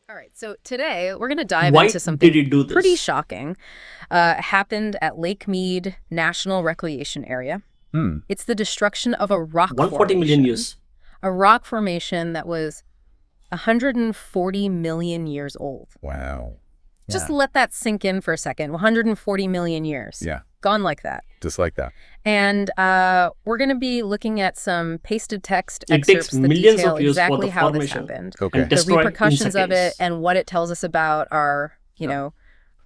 All right, so today we're going to dive Why into something did he do pretty this? shocking. Happened at Lake Mead National Recreation Area. Hmm. It's the destruction of a rock 140 million formation. years. A rock formation that was 140 million years old. Wow. Just Yeah. let that sink in for a second. 140 million years. Yeah. Gone like that. Just like that. And we're going to be looking at some pasted text It takes excerpts that millions detail of years for exactly the how this formation happened. Okay. and The destroy in repercussions of it seconds. and what it tells us about our,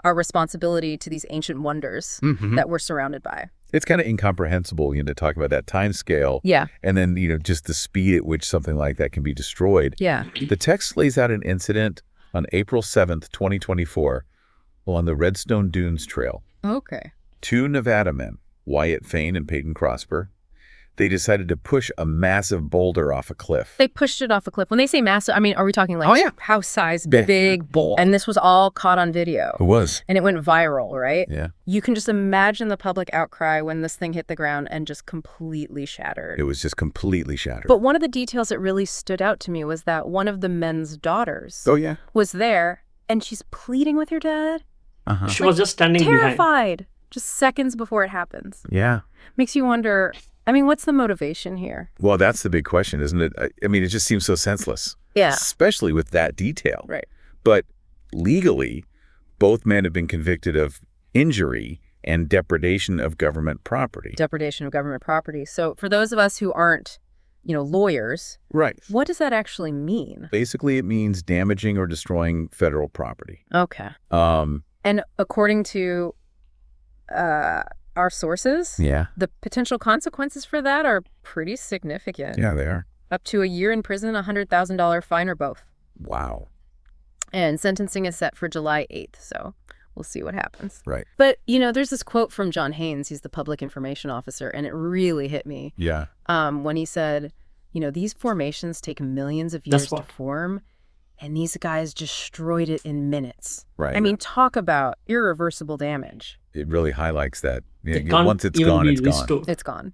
our responsibility to these ancient wonders Mhm. that we're surrounded by. It's kind of incomprehensible, to talk about that time scale. Yeah. And then, just the speed at which something like that can be destroyed. Yeah. The text lays out an incident on April 7th, 2024, on the Redstone Dunes Trail. Okay. Two Nevada men, Wyatt Fain and Peyton Crosper, they decided to push a massive boulder off a cliff. They pushed it off a cliff. When they say massive, I mean, are we talking like Oh, yeah. house-sized, Big. big bowl? And this was all caught on video. It was. And it went viral, right? Yeah. You can just imagine the public outcry when this thing hit the ground and just completely shattered. It was just completely shattered. But one of the details that really stood out to me was that one of the men's daughters Oh, yeah. was there, and she's pleading with her dad, Uh-huh. She was just standing behind. terrified, just seconds before it happens. Yeah. Makes you wonder, I mean, what's the motivation here? Well, that's the big question, isn't it? I mean, it just seems so senseless. Yeah. Especially with that detail. Right. But legally, both men have been convicted of injury and depredation of government property. Depredation of government property. So for those of us who aren't, lawyers, Right. what does that actually mean? Basically, it means damaging or destroying federal property. Okay. Um, And according to our sources, yeah. the potential consequences for that are pretty significant. Yeah, they are. Up to a year in prison, $100,000 fine, or both. Wow. And sentencing is set for July 8th, so we'll see what happens. Right. But, there's this quote from John Haynes, he's the public information officer, and it really hit me Yeah. when he said, these formations take millions of years That's to what- form, and these guys destroyed it in minutes. Right. I mean, talk about irreversible damage. It really highlights that. It can't Once it's even gone, be it's gone. restored. It's gone.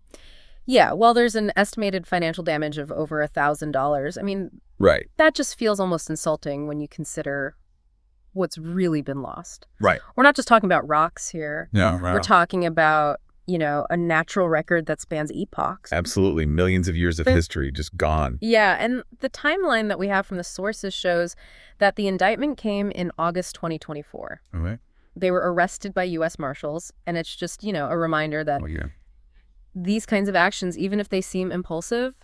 Yeah, well, there's an estimated financial damage of over $1,000. I mean, Right. that just feels almost insulting when you consider what's really been lost. Right. We're not just talking about rocks here. No, right. We're talking about, a natural record that spans epochs. Absolutely. Millions of years of history just gone. Yeah, and the timeline that we have from the sources shows that the indictment came in August 2024. Okay. They were arrested by U.S. Marshals, and it's just, a reminder that Oh, yeah. these kinds of actions, even if they seem impulsive,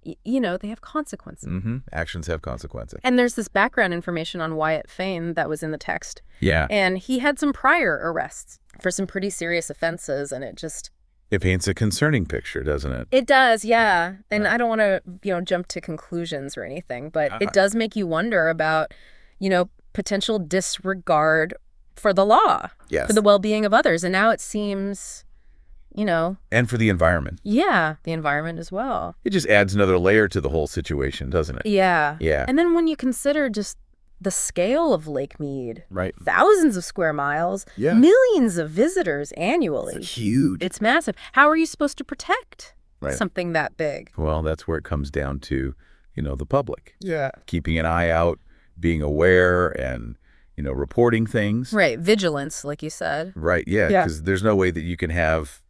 they have consequences. Mm-hmm. Actions have consequences. And there's this background information on Wyatt Fain that was in the text. Yeah. And he had some prior arrests for some pretty serious offenses, and It paints a concerning picture, doesn't it? it does, yeah. And I don't want to, jump to conclusions or anything, but it does make you wonder about, potential disregard for the law, Yes. for the well-being of others. And now it seems, And for the environment. the environment as well. It just adds another layer to the whole situation, doesn't it? Yeah. Yeah. And then when you consider just the scale of Lake Mead, Right. thousands of square miles, Yeah. millions of visitors annually. It's huge. It's massive. How are you supposed to protect Right. something that big? Well, that's where it comes down to, the public. Yeah. Keeping an eye out, being aware, and, reporting things. Right. Vigilance, like you said. Right, yeah, Yeah. because there's no way that you can have,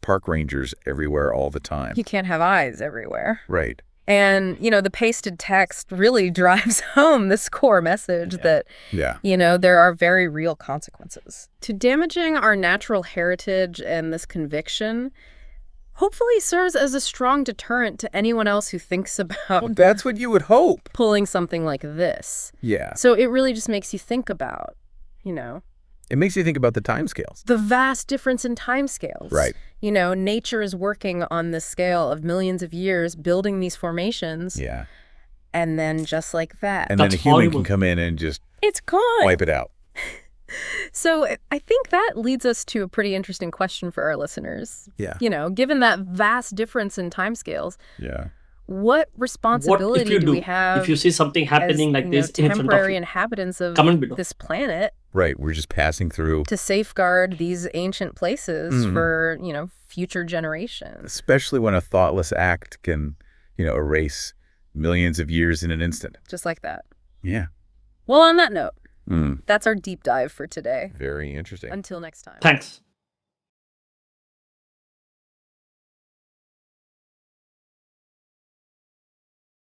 park rangers everywhere all the time. You can't have eyes everywhere. Right. And, the pasted text really drives home this core message that, Yeah. there are very real consequences to damaging our natural heritage, and this conviction hopefully serves as a strong deterrent to anyone else who thinks about Well, that's what you would hope. pulling something like this. Yeah. So it really just makes you think about, It makes you think about the timescales. the vast difference in timescales. Right. Nature is working on this scale of millions of years, building these formations, Yeah. and then just like that, And then a That's human horrible. can come in and just it's gone. wipe it out. So I think that leads us to a pretty interesting question for our listeners. Yeah. Given that vast difference in timescales, Yeah. what responsibility What if you do we have if you see something happening as, like this in front of temporary you? inhabitants of Comment below. this planet Right. We're just passing through, to safeguard these ancient places Mhm. for, future generations? especially when a thoughtless act can, erase millions of years in an instant. Just like that. Yeah. Well, on that note, Mm, that's our deep dive for today. very interesting. Until next time. Thanks.